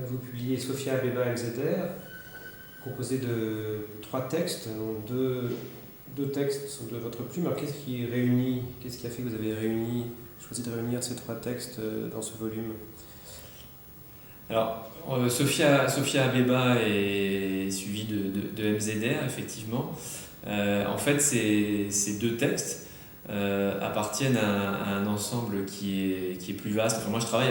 vous publiez Sophia Abeba El-Zeder, composé de 3 textes, dont deux textes sont de votre plume. Alors qu'est-ce qui a fait que vous avez choisi de réunir ces 3 textes dans ce volume? Alors, Sophia Abeba est suivie de MZR, effectivement. En fait, ces 2 textes appartiennent à un ensemble qui est plus vaste. Enfin, moi, je travaille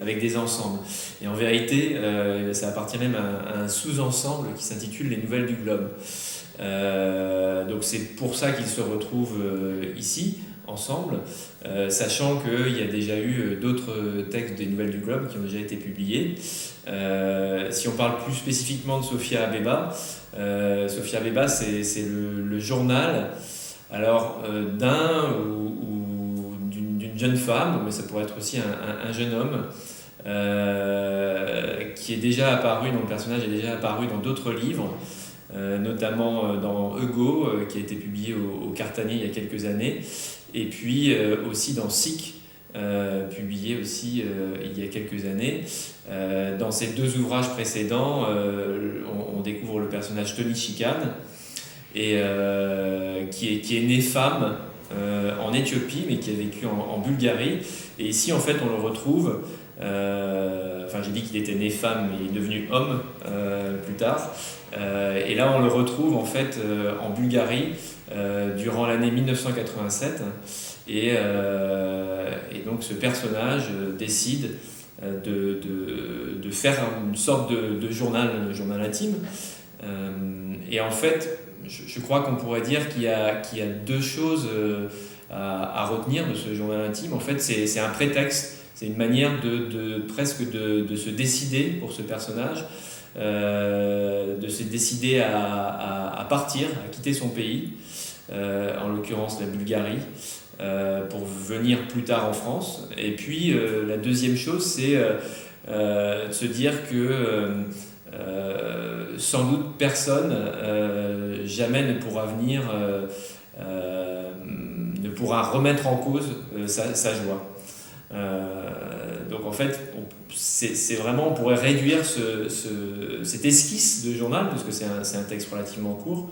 avec des ensembles. Et en vérité, ça appartient même à un sous-ensemble qui s'intitule Les Nouvelles du Globe. Donc c'est pour ça qu'ils se retrouvent ici, ensemble, sachant qu'il y a déjà eu d'autres textes des Nouvelles du Globe qui ont déjà été publiés. Si on parle plus spécifiquement de Sophia Abeba, c'est le journal d'un ou d'une jeune femme, mais ça pourrait être aussi un jeune homme, qui est déjà apparu, dont le personnage est déjà apparu dans d'autres livres, notamment dans Ego, qui a été publié au Cartanier il y a quelques années, et puis aussi dans Sic, publié aussi il y a quelques années. Dans ces 2 ouvrages précédents, on découvre le personnage Tony Chicane, et qui est né femme en Éthiopie, mais qui a vécu en Bulgarie. Et ici, en fait, on le retrouve. J'ai dit qu'il était né femme, mais il est devenu homme plus tard. Et là, on le retrouve en fait en Bulgarie durant l'année 1987. Et donc, ce personnage décide de faire une sorte de journal intime. Et en fait, je crois qu'on pourrait dire qu'il y a 2 choses à retenir de ce journal intime. En fait, c'est un prétexte, c'est une manière presque de se décider pour ce personnage, de se décider à partir, à quitter son pays, en l'occurrence la Bulgarie, pour venir plus tard en France. Et puis la deuxième chose, c'est de se dire que sans doute personne jamais ne pourra venir, ne pourra remettre en cause sa joie. Donc en fait, c'est vraiment, on pourrait réduire cette esquisse de journal, parce que c'est un texte relativement court,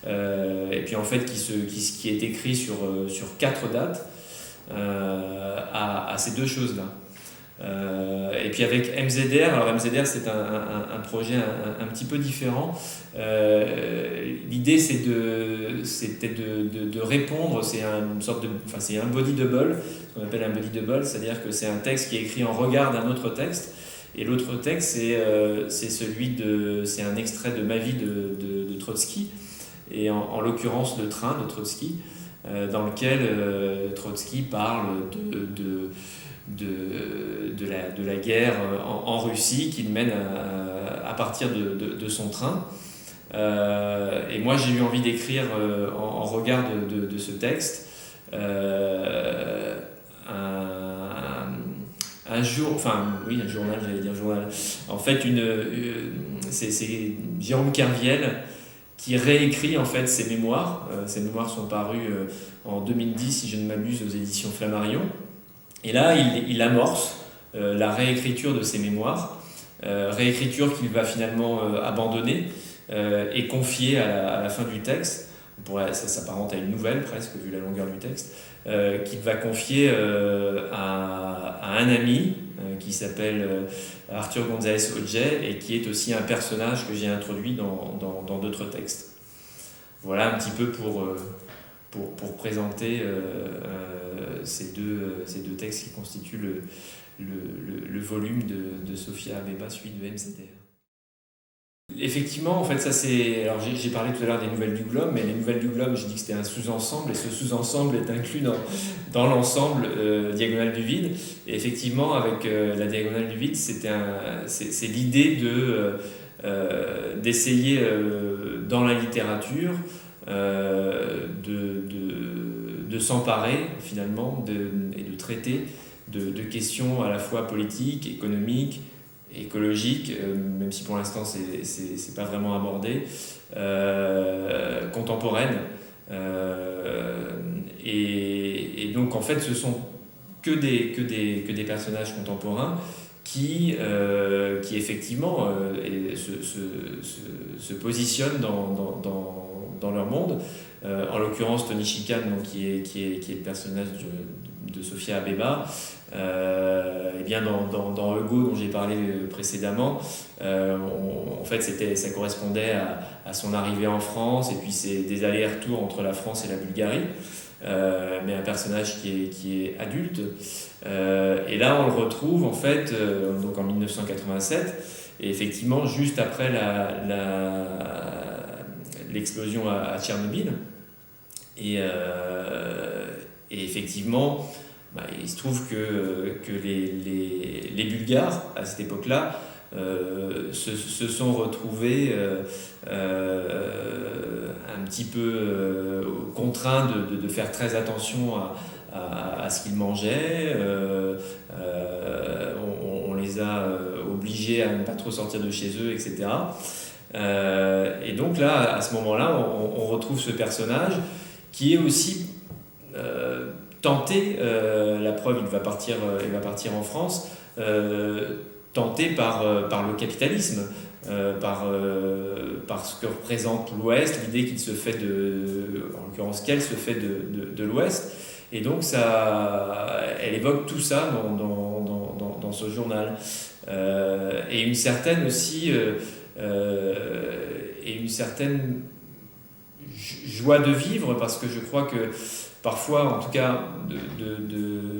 et puis en fait qui est écrit sur 4 dates, à ces 2 choses-là. Et puis avec MZR, alors MZR c'est un projet un petit peu différent. L'idée c'était de répondre, c'est c'est un body double, ce qu'on appelle un body double, c'est-à-dire que c'est un texte qui est écrit en regard d'un autre texte, et l'autre texte c'est un extrait de Ma vie de Trotsky, et en l'occurrence Le Train de Trotsky, dans lequel Trotsky parle de la guerre en Russie qu'il mène à partir de son train. Et moi j'ai eu envie d'écrire en regard de ce texte un journal, j'allais dire journal. En fait, c'est Jérôme Kerviel qui réécrit en fait ses mémoires. Ses mémoires sont parues en 2010, si je ne m'abuse, aux éditions Flammarion. Et là, il amorce la réécriture de ses mémoires, réécriture qu'il va finalement abandonner et confier à la fin du texte. Ça s'apparente à une nouvelle presque, vu la longueur du texte, qu'il va confier à un ami qui s'appelle Arthur González Hodge, et qui est aussi un personnage que j'ai introduit dans d'autres textes. Voilà un petit peu pour présenter ces deux textes qui constituent le volume de Sophia Abeba, suivi de MZR. Effectivement, en fait, alors j'ai parlé tout à l'heure des Nouvelles du Globe, mais les Nouvelles du Globe, j'ai dit que c'était un sous-ensemble, et ce sous-ensemble est inclus dans l'ensemble Diagonale du Vide. Et effectivement, avec la Diagonale du Vide, c'est l'idée d'essayer dans la littérature de s'emparer finalement et de traiter de questions à la fois politiques, économiques, écologiques, même si pour l'instant c'est pas vraiment abordé, contemporaines, et donc en fait ce sont que des personnages contemporains qui qui effectivement se positionnent dans leur monde. En l'occurrence, Tony Chikan, donc, qui est le personnage de Sofia Abeba, et bien dans Ego, dont j'ai parlé précédemment, en fait, ça correspondait à son arrivée en France, et puis c'est des allers-retours entre la France et la Bulgarie, mais un personnage qui est adulte. Et là, on le retrouve en fait donc en 1987, et effectivement juste après l'explosion à Tchernobyl. Et effectivement, il se trouve que les Bulgares, à cette époque-là, se sont retrouvés un petit peu contraints de faire très attention à ce qu'ils mangeaient. On les a obligés à ne pas trop sortir de chez eux, etc. Et donc là, à ce moment-là, on retrouve ce personnage qui est aussi tenté, la preuve, il va partir en France, tenté par le capitalisme, par ce que représente l'Ouest, l'idée qu'il se fait en l'occurrence qu'elle se fait de l'Ouest. Et donc elle évoque tout ça dans ce journal. Et une certaine aussi, et une certaine joie de vivre, parce que je crois que parfois, en tout cas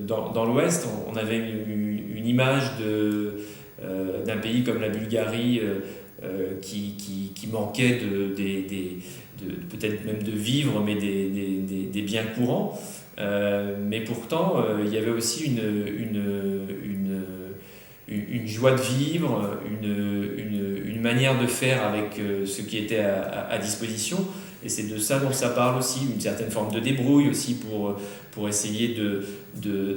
dans l'Ouest, on avait une image d'un pays comme la Bulgarie qui manquait peut-être même de vivre, mais des biens courants. Mais pourtant, il y avait aussi une joie de vivre, une manière de faire avec ce qui était à disposition. Et c'est de ça dont ça parle aussi, une certaine forme de débrouille aussi pour essayer de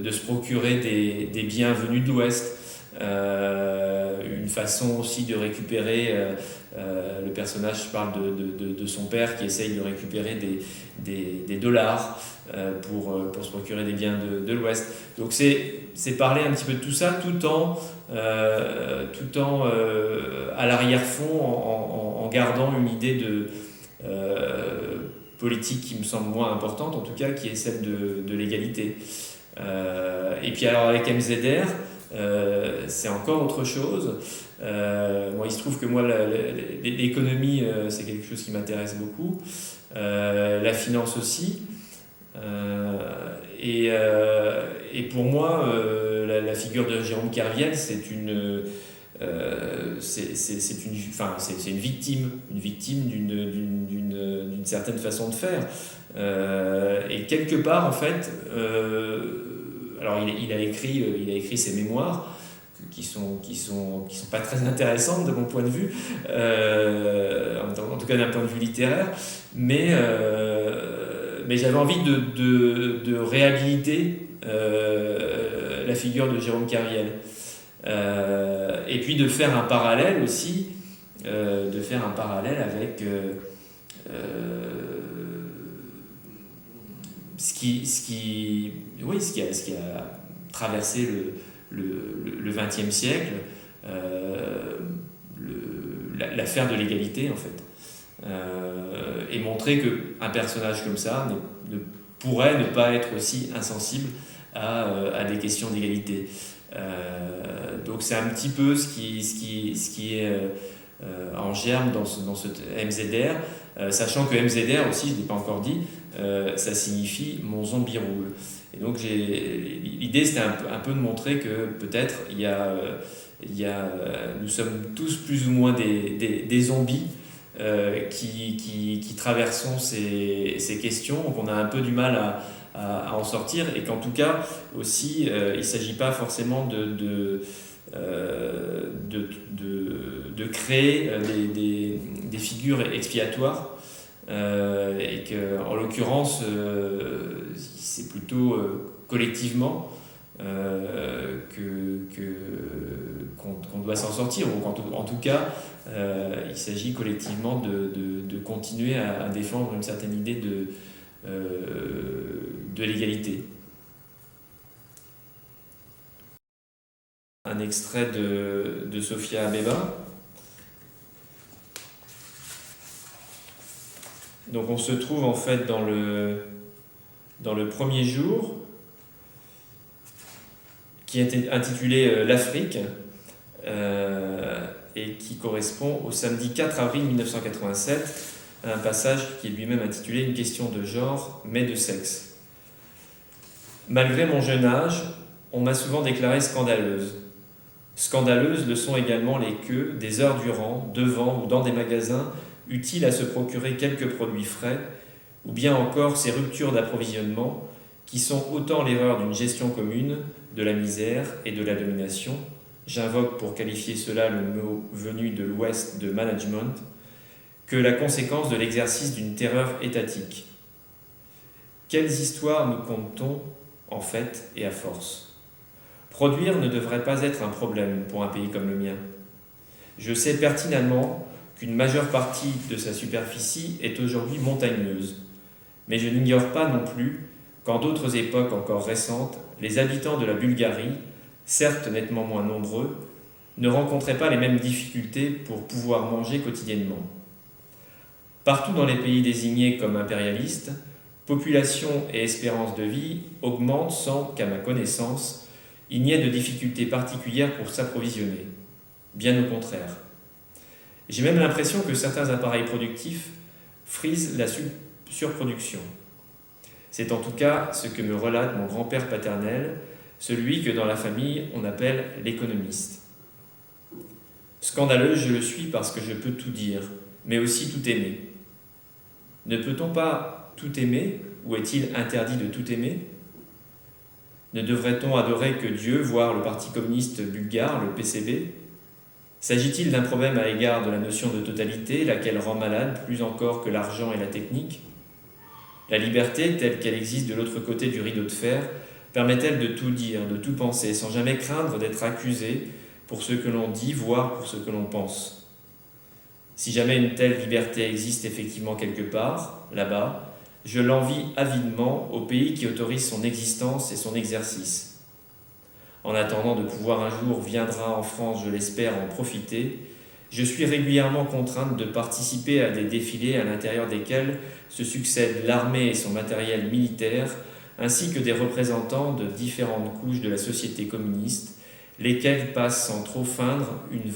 se procurer des biens venus de l'Ouest. Une façon aussi de récupérer, le personnage parle de son père qui essaye de récupérer des dollars pour se procurer des biens de l'Ouest. Donc c'est parler un petit peu de tout ça tout en à l'arrière-fond en gardant une idée de politique qui me semble moins importante, en tout cas, qui est celle de l'égalité. Et puis alors avec MZR, c'est encore autre chose. Moi, il se trouve que moi, l'économie, c'est quelque chose qui m'intéresse beaucoup. La finance aussi. Et pour moi, la figure de Jérôme Kerviel, c'est une victime d'une certaine façon de faire. Et quelque part, en fait, alors il a écrit ses mémoires qui sont pas très intéressantes de mon point de vue, en tout cas d'un point de vue littéraire, mais j'avais envie de réhabiliter la figure de Jérôme Kerviel. Et puis de faire un parallèle aussi, avec ce qui a traversé le XXe siècle, l'affaire de l'égalité en fait, et montrer qu'un personnage comme ça pourrait ne pas être aussi insensible à des questions d'égalité. Donc c'est un petit peu ce qui est en germe dans ce MZR, sachant que MZR aussi, je ne l'ai pas encore dit, ça signifie mon zombie roule. Et donc l'idée c'était un peu de montrer que peut-être nous sommes tous plus ou moins des zombies qui traversons ces questions, qu'on a un peu du mal à en sortir, et qu'en tout cas aussi il ne s'agit pas forcément de créer des figures expiatoires, et qu'en l'occurrence c'est plutôt collectivement qu'on doit s'en sortir, ou en tout cas il s'agit collectivement de continuer à défendre une certaine idée de l'égalité. un extrait de Sophia Abeba. Donc on se trouve en fait dans le premier jour, qui est intitulé L'Afrique, et qui correspond au samedi 4 avril 1987, à un passage qui est lui-même intitulé Une question de genre, mais de sexe. Malgré mon jeune âge, on m'a souvent déclarée scandaleuse. Scandaleuses le sont également les queues, des heures durant, devant ou dans des magasins utiles à se procurer quelques produits frais, ou bien encore ces ruptures d'approvisionnement qui sont autant l'erreur d'une gestion commune, de la misère et de la domination, j'invoque pour qualifier cela le mot venu de l'Ouest de management, que la conséquence de l'exercice d'une terreur étatique. Quelles histoires nous compte-t-on, en fait et à force ? Produire ne devrait pas être un problème pour un pays comme le mien. Je sais pertinemment qu'une majeure partie de sa superficie est aujourd'hui montagneuse, mais je n'ignore pas non plus qu'en d'autres époques encore récentes, les habitants de la Bulgarie, certes nettement moins nombreux, ne rencontraient pas les mêmes difficultés pour pouvoir manger quotidiennement. Partout dans les pays désignés comme impérialistes, population et espérance de vie augmentent sans qu'à ma connaissance, il n'y ait de difficultés particulières pour s'approvisionner. Bien au contraire. J'ai même l'impression que certains appareils productifs frisent la surproduction. C'est en tout cas ce que me relate mon grand-père paternel, celui que dans la famille on appelle l'économiste. Scandaleuse, je le suis parce que je peux tout dire, mais aussi tout aimer. Ne peut-on pas tout aimer, ou est-il interdit de tout aimer ? Ne devrait-on adorer que Dieu, voire le Parti communiste bulgare, le PCB ? S'agit-il d'un problème à l'égard de la notion de totalité, laquelle rend malade plus encore que l'argent et la technique ? La liberté, telle qu'elle existe de l'autre côté du rideau de fer, permet-elle de tout dire, de tout penser, sans jamais craindre d'être accusé pour ce que l'on dit, voire pour ce que l'on pense ? Si jamais une telle liberté existe effectivement quelque part, là-bas, je l'envie avidement au pays qui autorise son existence et son exercice. En attendant de pouvoir un jour viendra en France, je l'espère, en profiter, je suis régulièrement contrainte de participer à des défilés à l'intérieur desquels se succèdent l'armée et son matériel militaire, ainsi que des représentants de différentes couches de la société communiste, lesquels passent sans trop feindre une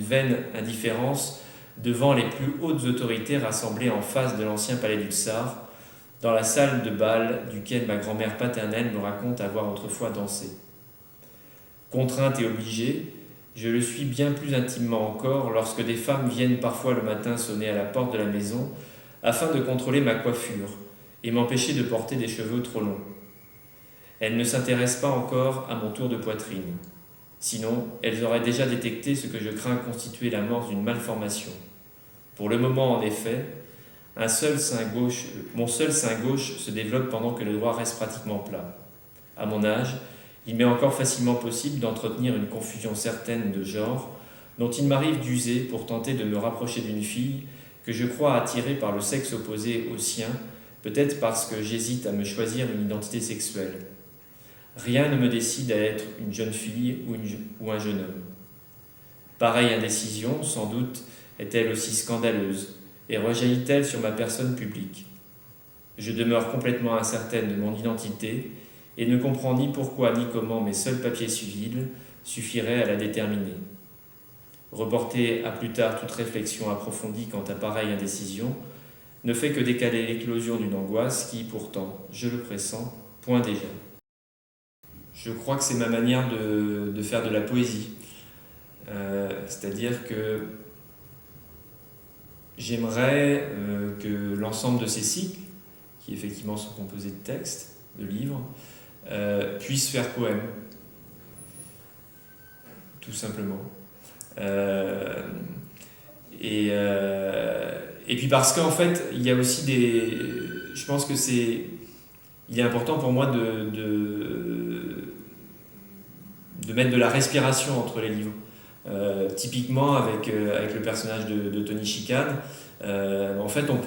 vaine indifférence devant les plus hautes autorités rassemblées en face de l'ancien palais du Tsar, dans la salle de bal duquel ma grand-mère paternelle me raconte avoir autrefois dansé. Contrainte et obligée, je le suis bien plus intimement encore lorsque des femmes viennent parfois le matin sonner à la porte de la maison afin de contrôler ma coiffure et m'empêcher de porter des cheveux trop longs. Elles ne s'intéressent pas encore à mon tour de poitrine. Sinon, elles auraient déjà détecté ce que je crains constituer l'amorce d'une malformation. Pour le moment, en effet, mon seul sein gauche se développe pendant que le droit reste pratiquement plat. À mon âge, il m'est encore facilement possible d'entretenir une confusion certaine de genre dont il m'arrive d'user pour tenter de me rapprocher d'une fille que je crois attirée par le sexe opposé au sien, peut-être parce que j'hésite à me choisir une identité sexuelle. Rien ne me décide à être une jeune fille ou un jeune homme. Pareille indécision, sans doute, est-elle aussi scandaleuse et rejaillit-elle sur ma personne publique. Je demeure complètement incertaine de mon identité et ne comprends ni pourquoi ni comment mes seuls papiers civils suffiraient à la déterminer. Reporter à plus tard toute réflexion approfondie quant à pareille indécision ne fait que décaler l'éclosion d'une angoisse qui, pourtant, je le pressens, point déjà. Je crois que c'est ma manière de faire de la poésie. C'est-à-dire que j'aimerais que l'ensemble de ces cycles, qui effectivement sont composés de textes, de livres, puissent faire poème, tout simplement. Et puis parce qu'en fait, il y a aussi je pense que il est important pour moi de mettre de la respiration entre les livres. Typiquement avec le personnage de Tony Chicane, en fait on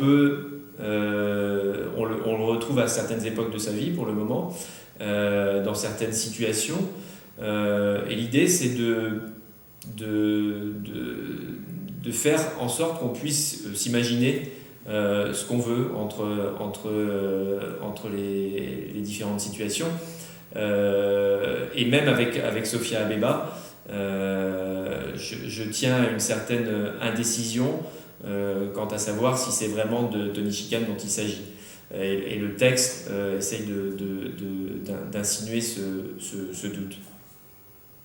le retrouve à certaines époques de sa vie pour le moment, dans certaines situations, Et l'idée, c'est de faire en sorte qu'on puisse s'imaginer ce qu'on veut entre les différentes situations. Et même avec Sophia Abeba, je tiens à une certaine indécision quant à savoir si c'est vraiment de Tony Chicane dont il s'agit. Et le texte essaye d'insinuer ce doute.